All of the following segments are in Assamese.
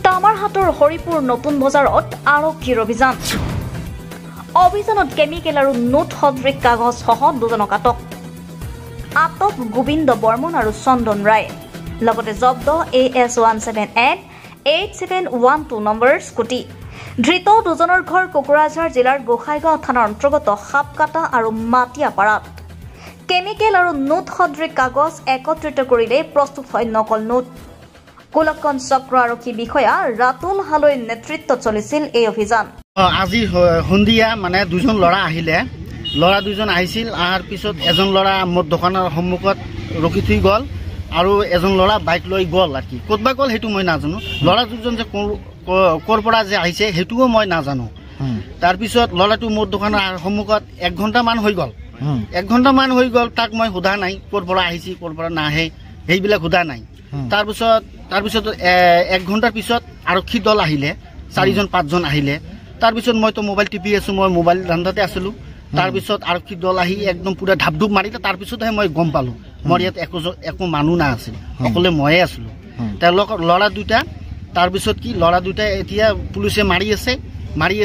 তামাৰহাটৰ হৰিপুৰ নতুন বজাৰত আৰক্ষীৰ অভিযান অভিযানত কেমিকেল আৰু নোট সদৃশ কাগজ সহ দুজনক আটক গোবিন্দ বৰ্মন আৰু চন্দন ৰায় লগতে জব্দ AS 17N8712 নম্বৰ স্কুটি ধৃত দুজনৰ ঘৰ কোকৰাঝাৰ জিলাৰ গোসাইগাঁও থানাৰ অন্তৰ্গত সাপকাটা আৰু মাটিয়াপাৰাত কেমিকেল আৰু নোট সদৃশ কাগজ একত্ৰিত কৰিলে প্ৰস্তুত হয় নকল নোট কুলকন চক্ৰ আৰক্ষী বিষয়া ৰাতুল হালৈৰ নেতৃত্বত চলিছিল এই অভিযান আজি সন্ধিয়া মানে দুজন ল'ৰা আহিলে ল'ৰা দুজন আহিছিল আহাৰ পিছত এজন ল'ৰা মোৰ দোকানৰ সন্মুখত ৰখি থৈ গ'ল আৰু এজন ল'ৰা বাইক লৈ গ'ল আৰ কি ক'তবা গ'ল হেতু মই নাজানো ল'ৰা দুজন যে ক'ৰ পৰা যে আহিছে হেতুও মই নাজানো তাৰ পিছত ল'ৰাটো মোৰ দোকানৰ সন্মুখত 1 ঘণ্টা মান হৈ গ'ল 1 ঘণ্টা মান হৈ গ'ল তাক মই সোধা নাই ক'ৰ পৰা আহিছি ক'ৰ পৰা নাহে হেইবিলাক সোধা নাই তাৰ পিছত 1 ঘণ্টাৰ পিছত আৰক্ষী দল আহিলে 4জন 5জন আহিলে তাৰ পিছত মই তো মোবাইল টিপি আছো মই মোবাইল ধান্দাতে আছিলো তাৰ পিছত আৰক্ষী দল আহি একদম পুৰা ধাপধুপ মাৰিলে তাৰ পিছতহে মই গম পালো মোৰ ইয়াত একো মানুহ না আছিল অকলে ময়ে আছিলো তেওঁলোকৰ ল'ৰা দুটা তাৰ পিছত কি ল'ৰা দুটা এতিয়া পুলিচে মাৰি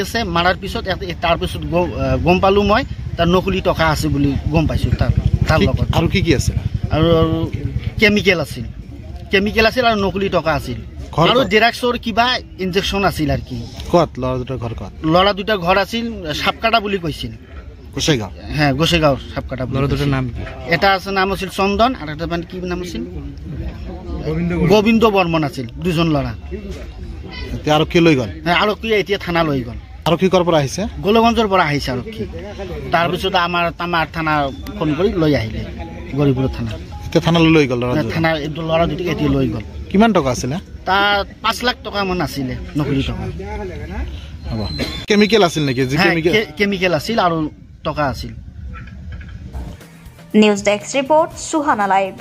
আছে মাৰাৰ পিছত তাৰ পিছত গম পালো মই তাৰ নকলি টকা আছে বুলি গম পাইছো তাৰ লগত আৰু কি আছে আৰু কেমিকেল আছিল আৰু নকলি টকা আছিল আৰু জেৰাক্সৰ কিবা ইনজেকশন আছিল আৰ কি কত ল'ৰা দুটা ঘৰ আছিল সাপকাটা বুলি কৈছিল গোসাইগাঁও হ্যাঁ গোসাইগাঁও সাপকাটা ল'ৰা দুটাৰ নাম এটা আছে নাম আছিল চন্দন আর এটা মানে কি নাম আছিল গোবিন্দ বর্মন আছিল দুজন ল'ৰা আৰক্ষী লৈ গ'ল হ্যাঁ আৰক্ষী এতিয়া থানা লৈ গ'ল আৰক্ষী কৰ পৰা আহিছে গোলগঞ্জৰ পৰা আহিছে আৰক্ষী তাৰ পিছত আমাৰ থানা ফোন কৰি লৈ আহিলে গৰিপুৰ থানা এতিয়া থানালৈ লৈ গ'ল থানা ল'ৰা দুটাক এতিয়া লৈ গ'ল কিমান টকা আছিলে তাৰ 5 লাখ টকা মান আছিলে নকলি টকা হ'ব কেমিকেল আছিল নেকি কেমিকেল আছিল আৰু টকা আছিল news desk report Suhana live